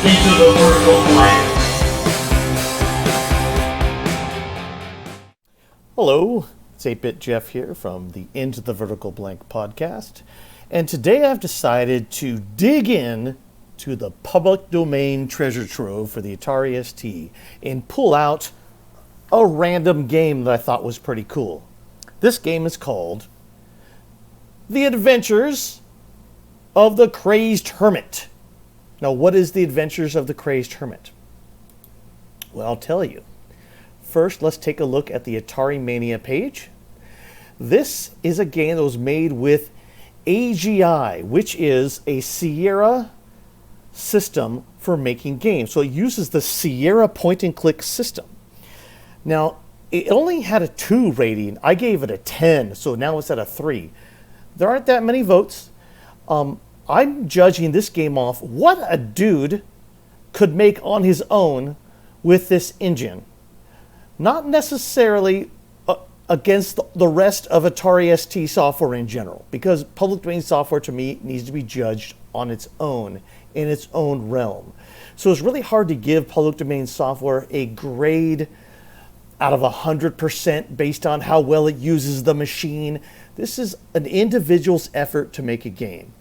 into the vertical blank. Hello, it's 8-Bit Jeff here from the Into the Vertical Blank podcast. And today I've decided to dig in to the public domain treasure trove for the Atari ST and pull out a random game that I thought was pretty cool. This game is called The Adventures of the Crazed Hermit. Now, what is The Adventures of the Crazed Hermit? Well, I'll tell you. First, let's take a look at the Atari Mania page. This is a game that was made with AGI, which is a Sierra system for making games. So it uses the Sierra point-and-click system. Now, it only had a 2 rating. I gave it a 10, so now it's at a 3. There aren't that many votes. I'm judging this game off what a dude could make on his own with this engine. Not necessarily against the rest of Atari ST software in general, because public domain software to me needs to be judged on its own, in its own realm. So it's really hard to give public domain software a grade out of 100% based on how well it uses the machine. This is an individual's effort to make a game.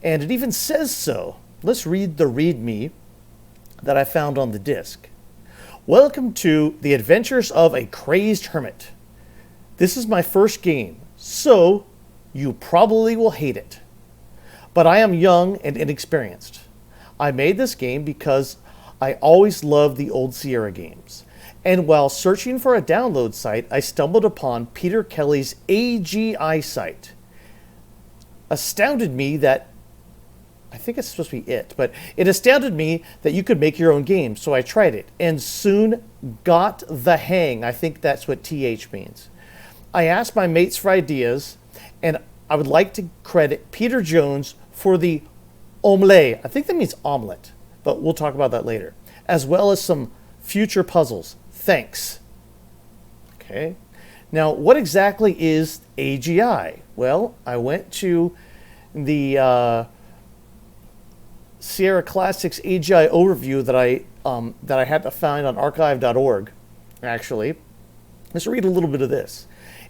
And it even says so. Let's read the README that I found on the disk. Welcome to The Adventures of a Crazed Hermit. This is my first game, so you probably will hate it. But I am young and inexperienced. I made this game because I always loved the old Sierra games. And while searching for a download site, I stumbled upon Peter Kelli's AGI site. Astounded me that, I think it's supposed to be it, but it astounded me that you could make your own game, so I tried it and soon got the hang. I think that's what TH means. I asked my mates for ideas, and I would like to credit Peter Jones for the omelette. I think that means omelet, but we'll talk about that later, as well as some future puzzles. Thanks. Okay. Now, what exactly is AGI? Well, I went to the Sierra Classics AGI overview that I had to find on archive.org. Actually, let's read a little bit of this.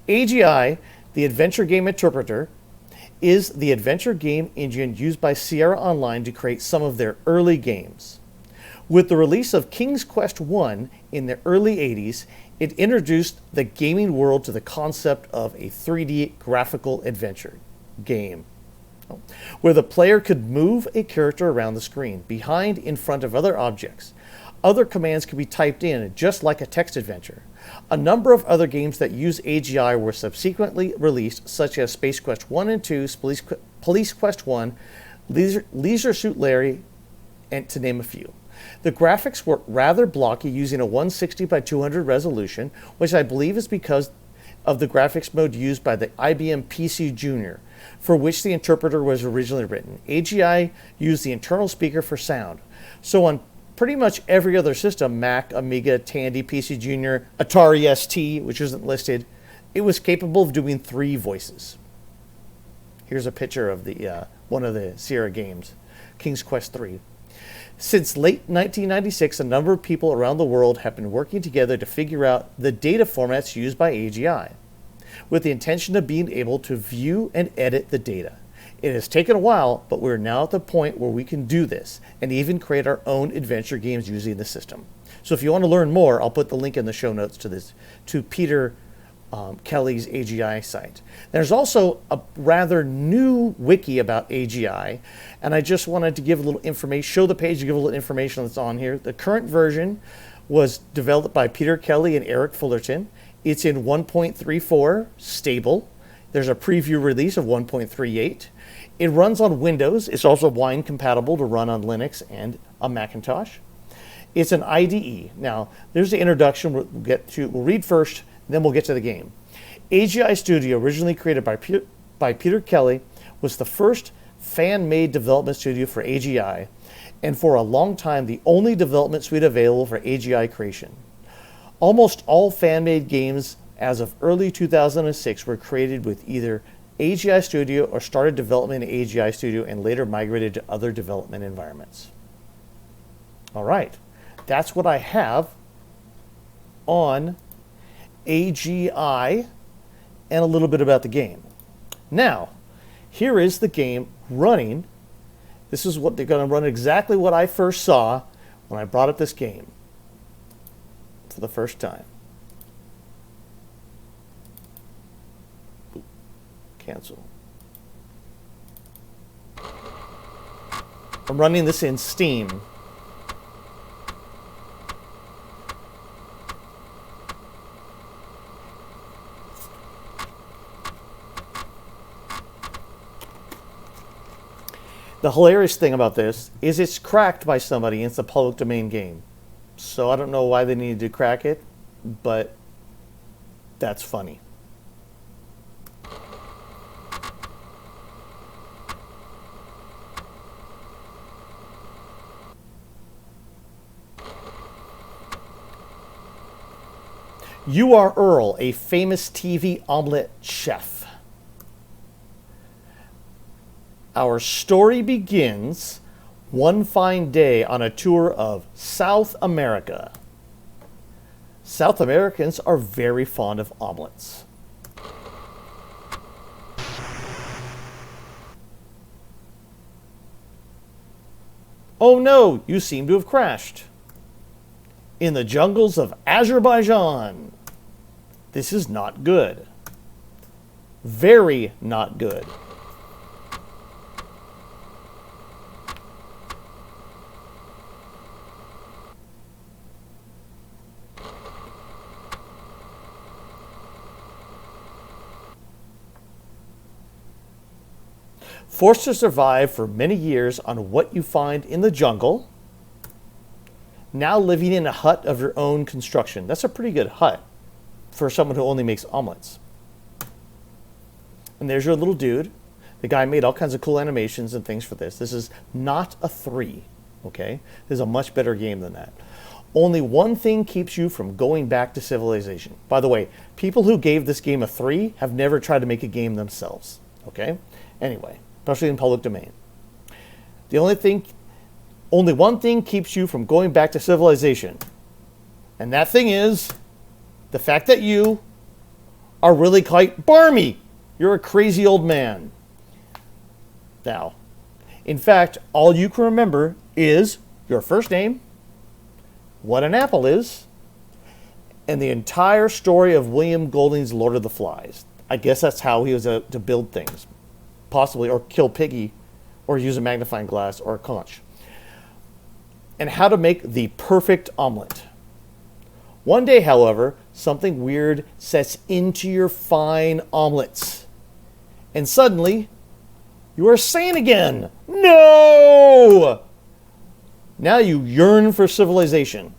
AGI, the Adventure Game Interpreter, is the adventure game engine used by Sierra Online to create some of their early games. With the release of King's Quest I in the early 80s, it introduced the gaming world to the concept of a 3D graphical adventure game, where the player could move a character around the screen, behind, in front of other objects. Other commands could be typed in, just like a text adventure. A number of other games that use AGI were subsequently released, such as Space Quest 1 and 2, Police Quest 1, Leisure Suit Larry, and to name a few. The graphics were rather blocky, using a 160 by 200 resolution, which I believe is because of the graphics mode used by the IBM PC Junior, for which the interpreter was originally written. AGI used the internal speaker for sound. So on pretty much every other system, Mac, Amiga, Tandy, PC Junior, Atari ST, which isn't listed, it was capable of doing 3 voices. Here's a picture of the one of the Sierra games, King's Quest III. Since late 1996, a number of people around the world have been working together to figure out the data formats used by AGI, with the intention of being able to view and edit the data. It has taken a while, but we're now at the point where we can do this and even create our own adventure games using the system. So if you want to learn more, I'll put the link in the show notes to Peter Kelli's AGI site. There's also a rather new wiki about AGI, and I just wanted to give a little information, show the page to give a little information that's on here. The current version was developed by Peter Kelli and Eric Fullerton. It's in 1.34 stable. There's a preview release of 1.38. It runs on Windows. It's also Wine compatible to run on Linux and a Macintosh. It's an IDE. Now, there's the introduction we'll read first, then we'll get to the game. AGI Studio, originally created by Peter Kelli, was the first fan-made development studio for AGI, and for a long time the only development suite available for AGI creation. Almost all fan-made games as of early 2006 were created with either AGI Studio or started development in AGI Studio and later migrated to other development environments. All right. That's what I have on AGI and a little bit about the game. Now, here is the game running. This is what they're going to run, exactly what I first saw when I brought up this game for the first time. Cancel. I'm running this in Steam. The hilarious thing about this is it's cracked by somebody and it's a public domain game. So I don't know why they needed to crack it, but that's funny. You are Earl, a famous TV omelet chef. Our story begins one fine day on a tour of South America. South Americans are very fond of omelets. Oh no, you seem to have crashed. In the jungles of Azerbaijan. This is not good. Very not good. Forced to survive for many years on what you find in the jungle. Now living in a hut of your own construction. That's a pretty good hut for someone who only makes omelets. And there's your little dude. The guy made all kinds of cool animations and things for this. This is not a 3, okay? This is a much better game than that. Only one thing keeps you from going back to civilization. By the way, people who gave this game a 3 have never tried to make a game themselves, okay? Anyway, especially in public domain. Only one thing keeps you from going back to civilization. And that thing is the fact that you are really quite barmy. You're a crazy old man. Now, in fact, all you can remember is your first name, what an apple is, and the entire story of William Golding's Lord of the Flies. I guess that's how he was to build things. Possibly, or kill Piggy, or use a magnifying glass, or a conch. And how to make the perfect omelet. One day, however, something weird sets into your fine omelets. And suddenly, you are sane again. No! Now you yearn for civilization.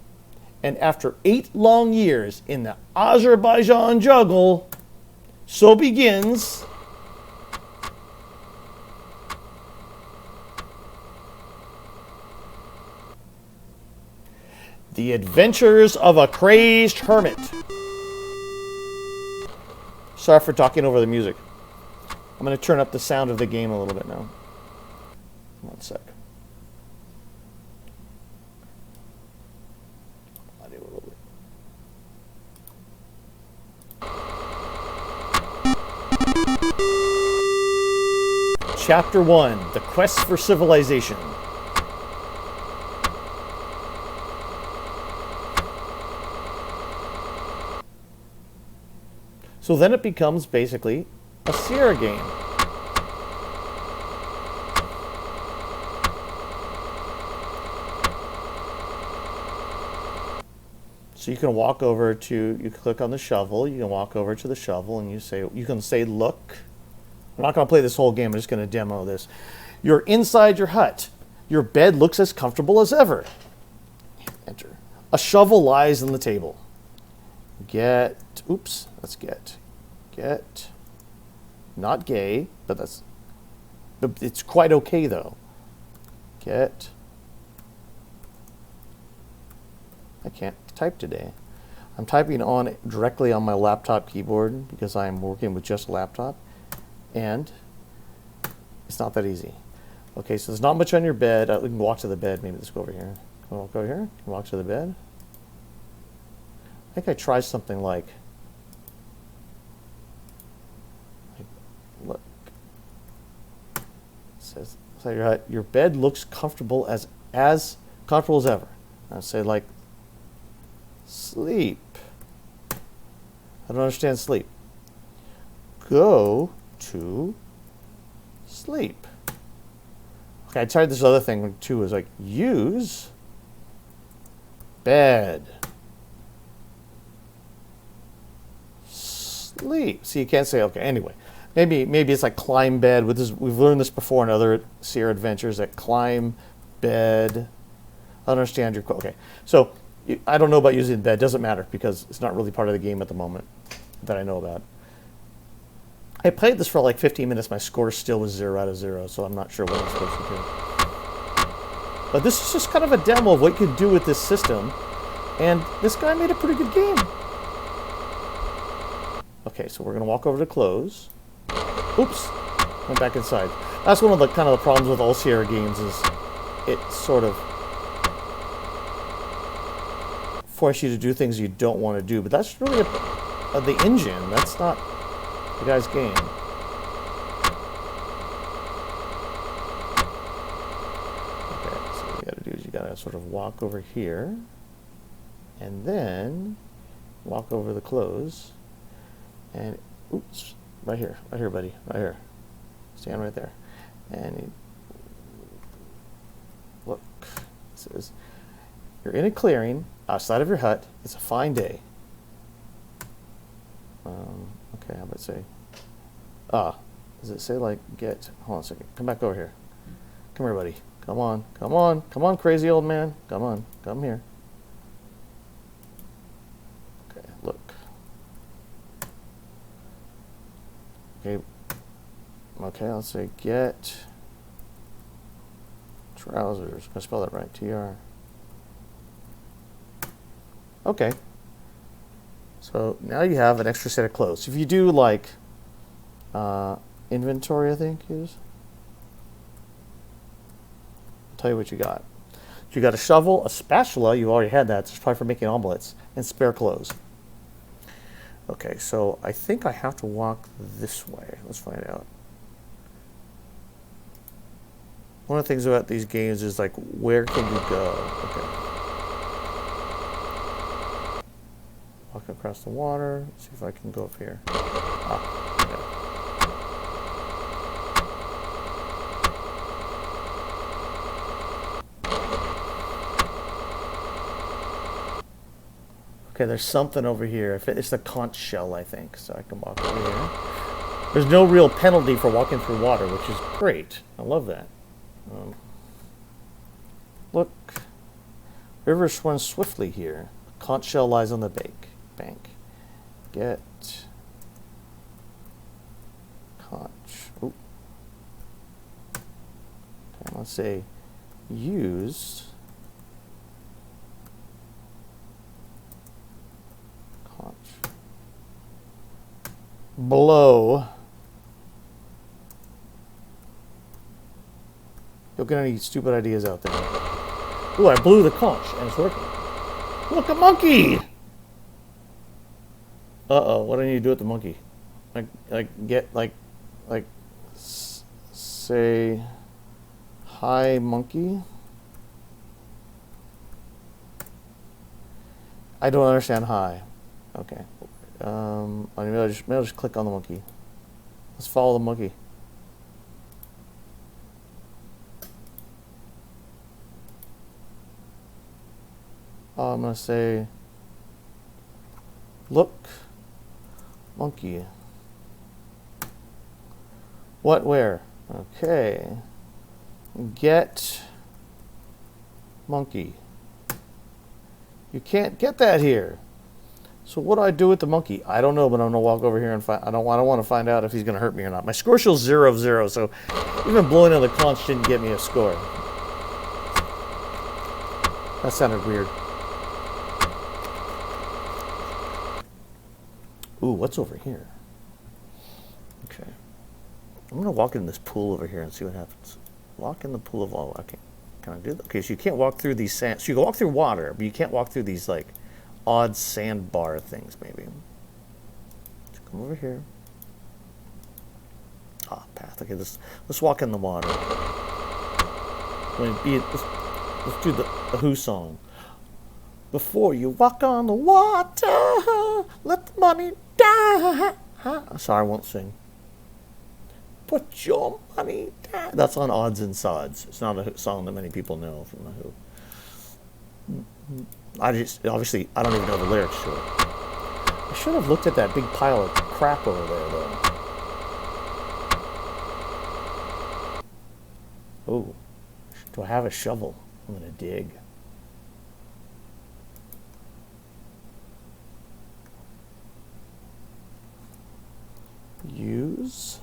And after 8 long years in the Azerbaijan jungle, so begins The Adventures of a Crazed Hermit. Sorry for talking over the music. I'm going to turn up the sound of the game a little bit now. One sec. Audio a little bit. Chapter 1, The Quest for Civilization. So then it becomes basically a Sierra game. So you can walk over to, you click on the shovel, you can walk over to the shovel and you can say, look. I'm not going to play this whole game, I'm just going to demo this. You're inside your hut. Your bed looks as comfortable as ever. Enter. A shovel lies on the table. Get, not gay, but it's quite okay though. I can't type today. I'm typing directly on my laptop keyboard because I'm working with just a laptop, and it's not that easy. Okay, so there's not much on your bed. We can walk to the bed. Maybe let's go over here. Walk over here. Walk to the bed. I think I tried something like look. It says so your bed looks comfortable as comfortable as ever. I say like sleep. I don't understand sleep. Go to sleep. Okay, I tried this other thing too. Is like use bed. Sleep. See, you can't say okay. Anyway, maybe it's like climb bed. With this, we've learned this before in other Sierra adventures. That climb bed. I don't understand your quote. Okay, so I don't know about using bed. Doesn't matter because it's not really part of the game at the moment that I know about. I played this for like 15 minutes. My score still was 0 out of 0, so I'm not sure what I'm supposed to do. But this is just kind of a demo of what you can do with this system, and this guy made a pretty good game. Okay, so we're gonna walk over to close. Oops, went back inside. That's one of the kind of the problems with all Sierra games is it sort of forces you to do things you don't want to do. But that's really the engine. That's not the guy's game. Okay, so what you gotta do is you gotta sort of walk over here and then walk over the close and oops, right here, buddy, right here. Stand right there. And you, look, it says you're in a clearing outside of your hut. It's a fine day. Okay, how about say, does it say like get, hold on a second, come back over here. Come here, buddy. Come on, crazy old man. Come here. Okay, look. Okay, let's say get trousers. I'm gonna spell that right, TR. Okay. So now you have an extra set of clothes. If you do like inventory, I think is. I'll tell you what you got. You got a shovel, a spatula. You already had that. It's probably for making omelets, and spare clothes. Okay, so I think I have to walk this way. Let's find out. One of the things about these games is like, where can you go? Okay. Walk across the water. See if I can go up here. Okay, there's something over here. It's the conch shell, I think, so I can walk over here. There's no real penalty for walking through water, which is great. I love that. Look, river runs swiftly here. Conch shell lies on the bank. Get conch. Ooh. Okay, let's say use conch. Blow. Don't get any stupid ideas out there. Ooh, I blew the conch and it's working. Look, a monkey! Uh-oh, what do I need to do with the monkey? Say, hi, monkey. I don't understand hi. Okay. Maybe I'll just click on the monkey. Let's follow the monkey. I'm going to say, look, monkey. What, where? Okay. Get monkey. You can't get that here. So what do I do with the monkey? I don't know, but I'm going to walk over here and find, I don't want to find out if he's going to hurt me or not. My score shows 0 of 0, so even blowing on the conch didn't get me a score. That sounded weird. Ooh, what's over here? Okay. I'm going to walk in this pool over here and see what happens. Walk in the pool of lava. Okay. Can I do that? Okay, so you can't walk through these sand. So you can walk through water, but you can't walk through these like odd sandbar things. Maybe. So come over here. Ah, path. Okay, let's walk in the water. Let's do the Who song. Before you walk on the water, let the money die. Sorry, I won't sing. Put your money down. That's on Odds and Sods. It's not a song that many people know from the Who. I don't even know the lyrics to it. I should have looked at that big pile of crap over there, though. Oh, do I have a shovel? I'm gonna dig. Use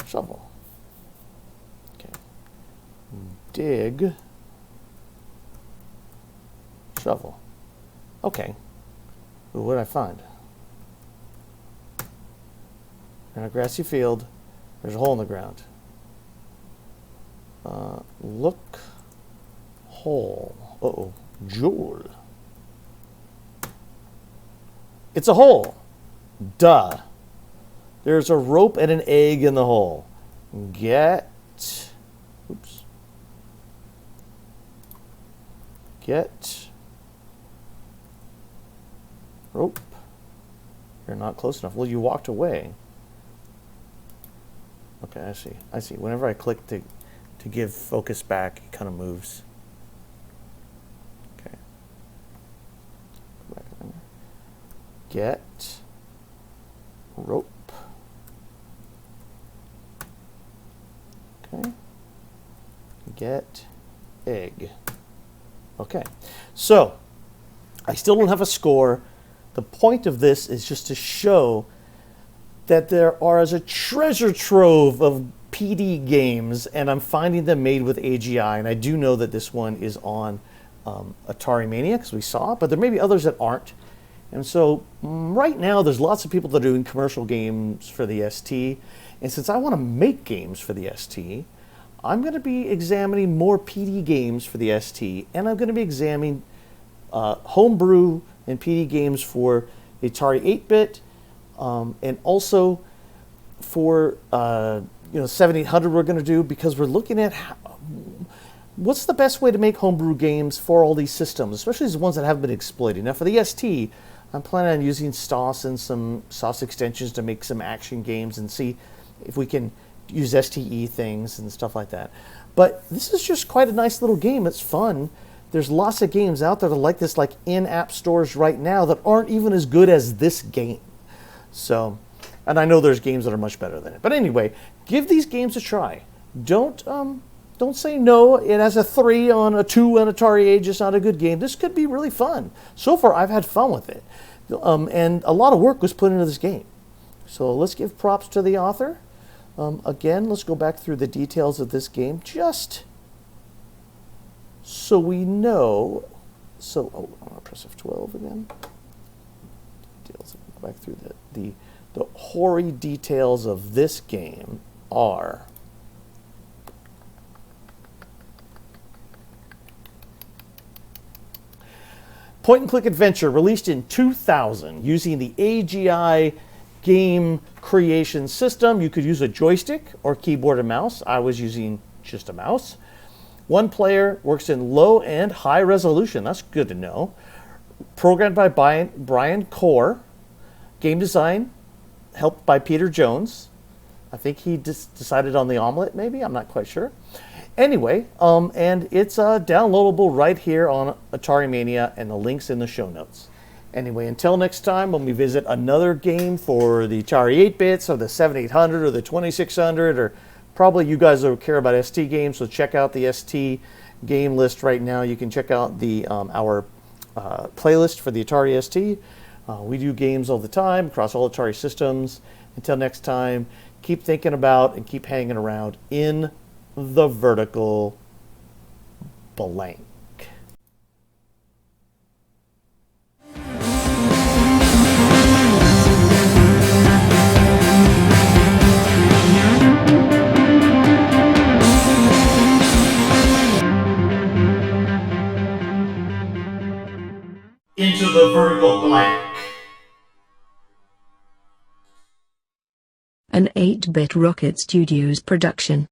shovel. Okay. Dig. Shovel. Okay. Well, what did I find? In a grassy field, there's a hole in the ground. Look. Hole. Uh-oh. Jewel. It's a hole. Duh. There's a rope and an egg in the hole. Get rope. You're not close enough. Well, you walked away. Okay, I see. Whenever I click to give focus back, it kind of moves. Okay. Go back in there. Get rope. Okay. Get egg. Okay. So, I still don't have a score. The point of this is just to show that there is a treasure trove of PD games, and I'm finding them made with AGI, and I do know that this one is on Atari Mania, because we saw it, but there may be others that aren't. And so right now there's lots of people that are doing commercial games for the ST, and since I want to make games for the ST, I'm going to be examining more PD games for the ST, and I'm going to be examining homebrew and PD games for Atari 8-bit, and also for 7800 we're going to do, because we're looking at what's the best way to make homebrew games for all these systems, especially the ones that haven't been exploited. Now for the ST, I'm planning on using STOS and some STOS extensions to make some action games and see if we can use STE things and stuff like that. But this is just quite a nice little game. It's fun. There's lots of games out there that are like this, like in app stores right now, that aren't even as good as this game. So, and I know there's games that are much better than it. But anyway, give these games a try. Don't say no. It has a 3 on a 2 on Atari Age. It's not a good game. This could be really fun. So far, I've had fun with it. And a lot of work was put into this game. So let's give props to the author. Again, let's go back through the details of this game just so we know. So, I'm going to press F12 again. Details. Go back through the hoary details of this game are point-and-click adventure released in 2000 using the AGI game creation system. You could use a joystick or keyboard and mouse. I was using just a mouse. One player, works in low and high resolution. That's good to know. Programmed by Brian Corr. Game design helped by Peter Jones. I think he decided on the omelet, maybe. I'm not quite sure. Anyway, and it's downloadable right here on Atari Mania, and the link's in the show notes. Anyway, until next time, when we visit another game for the Atari 8-bits or the 7800 or the 2600, or probably you guys don't care about ST games, so check out the ST game list right now. You can check out the our playlist for the Atari ST. We do games all the time across all Atari systems. Until next time, keep thinking about and keep hanging around in the vertical blank. into the vertical blank. An 8-Bit Rocket Studios production.